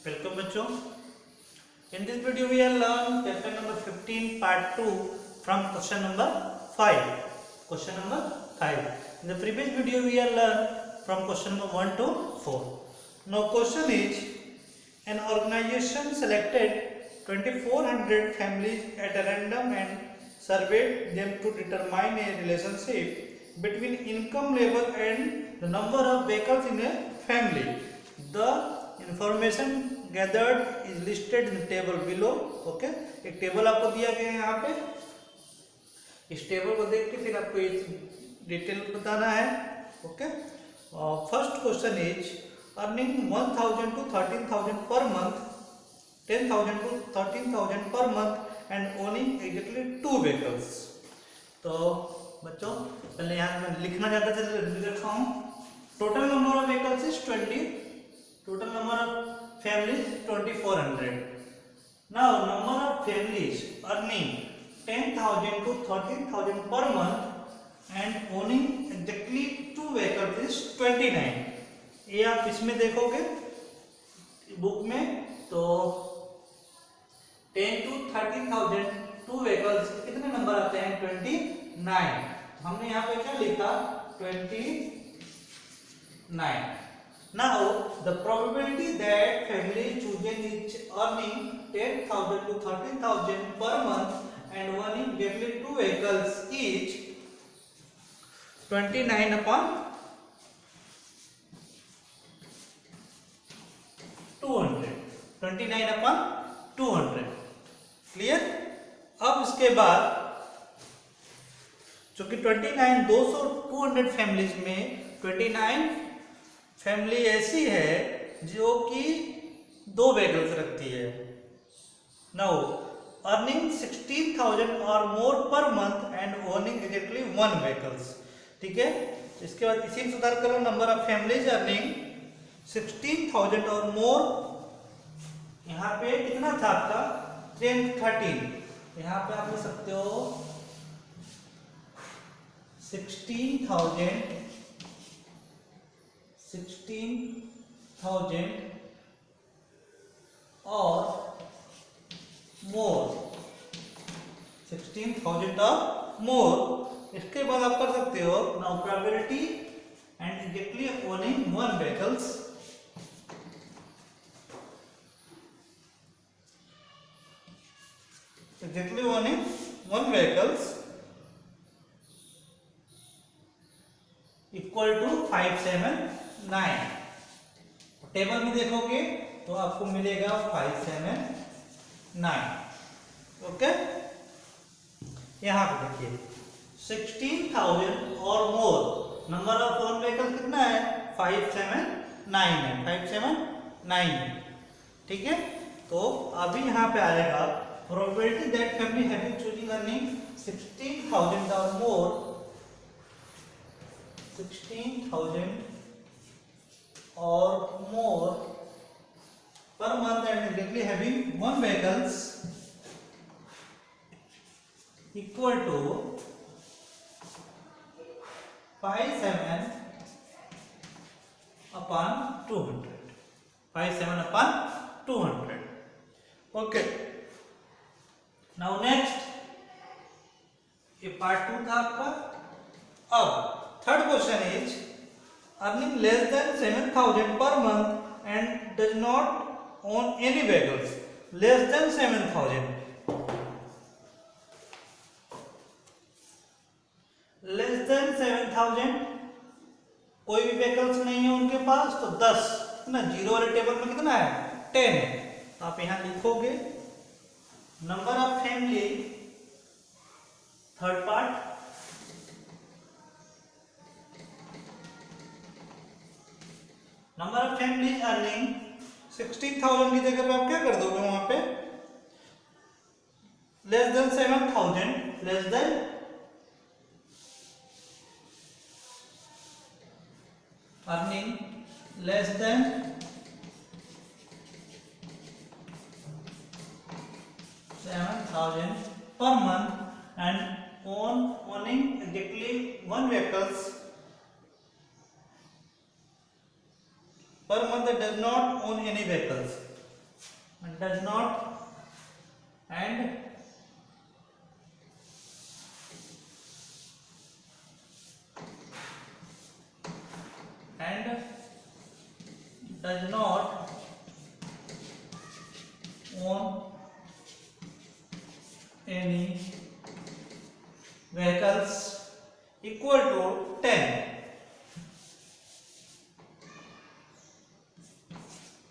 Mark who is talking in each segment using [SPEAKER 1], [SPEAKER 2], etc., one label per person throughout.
[SPEAKER 1] Welcome बच्चों. In this video we will learn chapter number 15 part 2 from question number 5. Question number 5. In the previous video we have learned from question number 1 to 4. Now question is, an organization selected 2400 families at a random and surveyed them to determine a relationship between income level and the number of vehicles in a family. The information gathered is listed in the table below. Okay, एक table आपको दिया गया है यहाँ पे. इस table को देख के फिर आपको ये डिटेल बताना है. Okay, first question is earning 1000 to 13000 per month, 10,000 to 13,000 per month and owning exactly 2 vehicles. तो बच्चों पहले यहाँ मैं लिखना चाहता था, लिख रखा हूँ. Total number of vehicles is 20. Total number of families 2400. Now number of families earning 10,000 to 13,000 per month and owning exactly 2 vehicles is 29. ये आप इसमें देखोगे बुक में तो 10 to 13,000 2 vehicles कितने नंबर आते हैं? 29. हमने यहाँ पे क्या लिखा? 29. Now the probability that family chosen is earning 10,000 to 13,000 per month and owning exactly 2 vehicles is 29 upon 200. 29 upon 200. Clear? अब इसके बाद चूंकि 29 200 200 फैमिलीज में 29 फैमिली ऐसी है जो कि 2 व्हीकल्स रखती है. Now earning 16,000 or more per month and owning exactly 1 vehicles. ठीक है, इसके बाद इसी में सुधार करो. Number of families earning 16,000 or मोर, यहाँ पे कितना था आपका? 13. यहाँ पे आप लिख सकते हो 16,000 और मोर. 16,000 और मोर. इसके बाद आप कर सकते हो now probability and exactly owning 1 vehicles. Exactly owning 1 vehicles equal to 579. Table में देखोगे तो आपको मिलेगा 579. ओके, यहां पे देखिए 16,000 or more number of own vehicle कितना है? 579 है. 579. ठीक है, तो अभी यहां पे आएगा probability that family having choosing earning 16,000 or मोर, 16,000 और more per month and exactly having 1 vehicles equal to 57 upon 200. 57 upon 200. Okay. Now next, ये part 2 था आपका. अब third question is earning less than 7,000 पर month and does not own any vehicles. Less than 7,000, less than 7,000 कोई भी vehicles नहीं है उनके पास, तो 10 कितना? जीरो वाले टेबल में कितना है? 10 है. तो आप यहां लिखोगे number of family, third part, number of families earning 16,000 की जगह पे आप क्या कर दोगे वहां पे? Less than 7,000, less than earning less than 7,000 पर month and owning exactly 1 vehicles per month that does not own any vehicles. and does not and does not own any vehicles equal to 10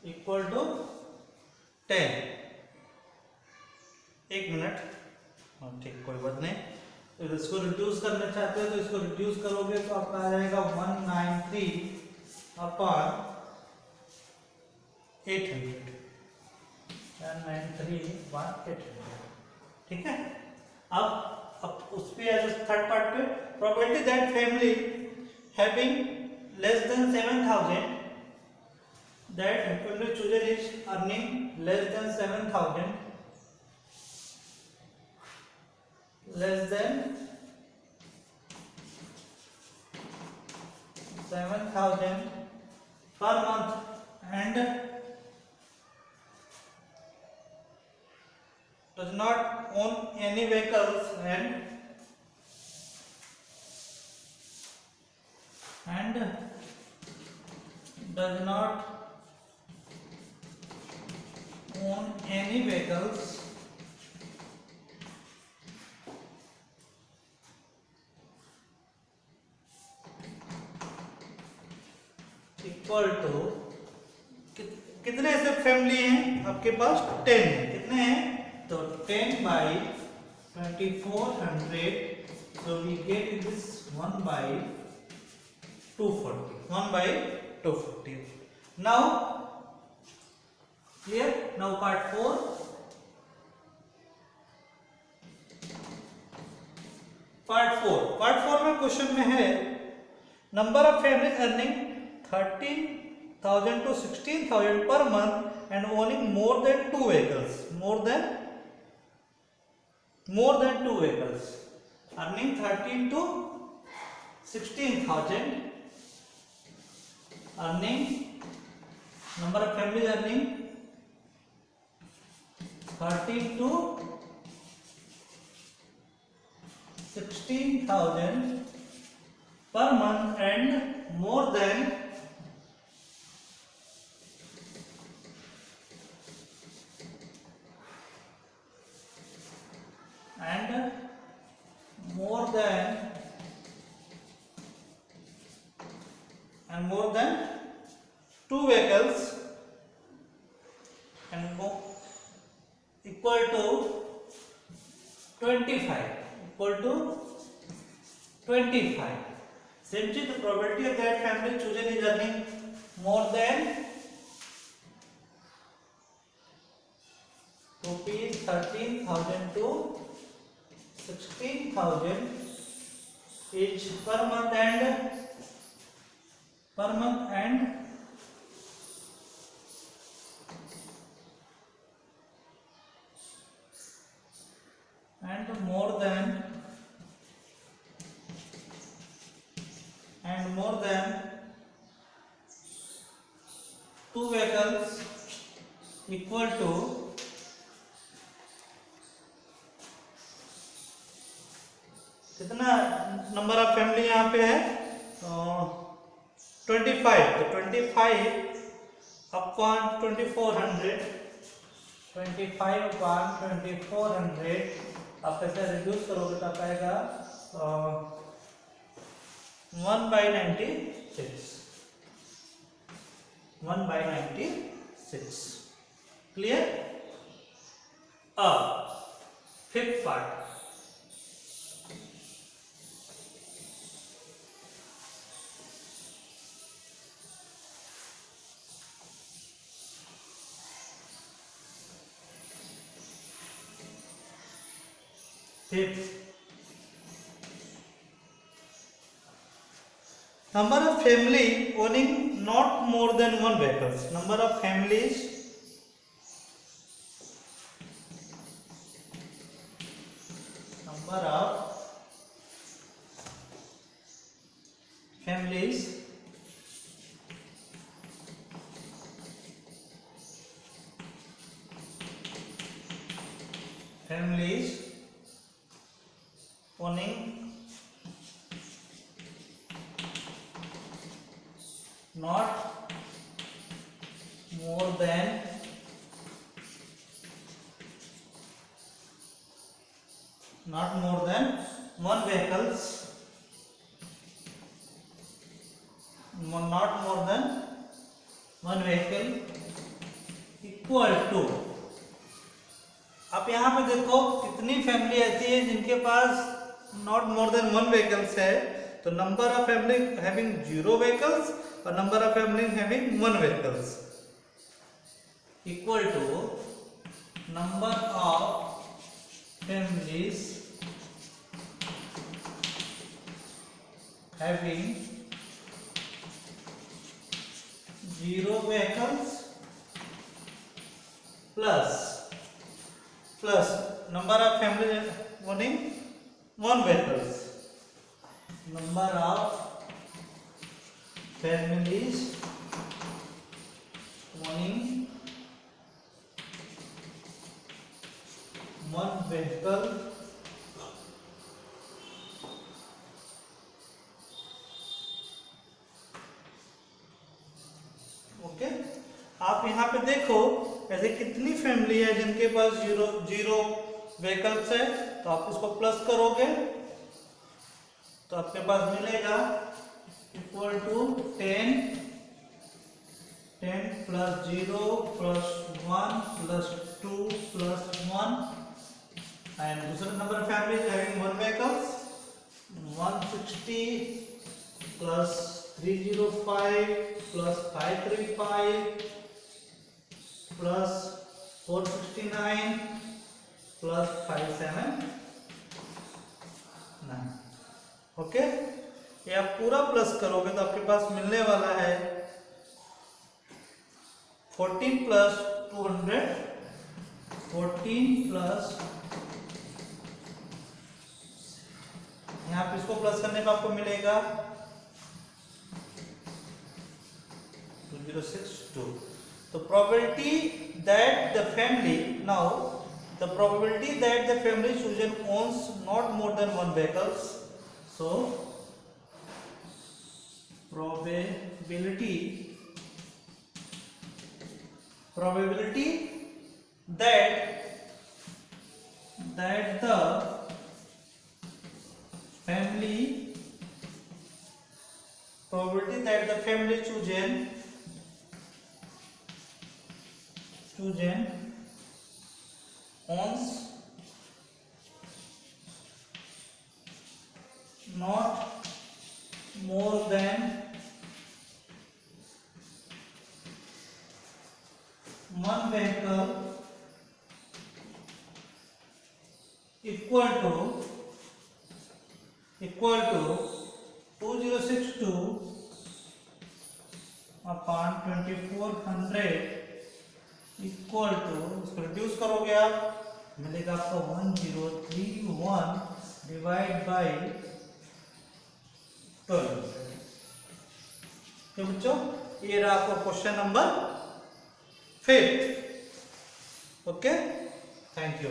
[SPEAKER 1] equal to 10। एक minute, हाँ ठीक, कोई बात नहीं। तो इसको reduce करना चाहते हो तो इसको रिड्यूस करोगे तो आपका आ जाएगा 193 अपॉन 800, 193/800। ठीक है। अब उस पे थर्ड पार्ट पे, probability that family having less than 7000, that family chosen is earning less than 7000 per month and does not own any vehicles and does not own any vehicles equal to, कितने ऐसे family हैं आपके पास? 10 है। कितने हैं? तो 10/2400, so we get this 1/240, now clear? Now part 4, part 4 में question में है number of family earning 13,000 to 16,000 per month and owning more than 2 vehicles, more than 2 vehicles, earning 13 to 16,000, earning number of families earning 13 to 16,000 per month and more than 2 vehicles and more equal to 25, Same thing, the probability of that family chosen is earning more than rupees 13,000 to 16,000 each per month and more than 2 vehicles equal to कितना number of family यहाँ पे है? 25, तो 25 upon 2400, 25 upon 2400 आप ऐसे reduce करोगे तो आपका आएगा 1/96, 1/96। क्लियर? अब fifth part, number of family owning not more than 1 vehicles, number of families families owning not more than one vehicles, not more than one vehicle equal to. आप यहाँ पे देखो कितनी फैमिली ऐसी है जिनके पास not more than one vehicles है, तो number of family having 0 vehicles और number of family having 1 vehicles equal to number of families having 0 vehicles plus number of families owning 1 vehicles, number of families owning 1 vehicle okay. आप यहाँ पे देखो ऐसे कितनी family है जिनके पास जीरो व्हीकल्स है, तो आप इसको प्लस करोगे तो आपके पास मिलेगा equal to 10 plus 0 plus 1 plus 2 plus 1 and दूसरा number family having 1 vehicles 160 plus 305 plus 535 plus 469 plus 579। Okay, ये आप पूरा प्लस करोगे तो आपके पास मिलने वाला है 14 प्लस 200 14 प्लस, यहाँ पे इसको प्लस करने पर आपको मिलेगा 2062। The probability that the family chosen owns not more than 1 vehicles, so probability that the family chosen owns not more than 1 vehicle equal to 2062 upon 2400 equal to, इसको रिड्यूस करोगे आप मिलेगा आपको 1031 डिवाइड बाई 12। तो बच्चों ये रहा आपका question number 5। Okay, thank you.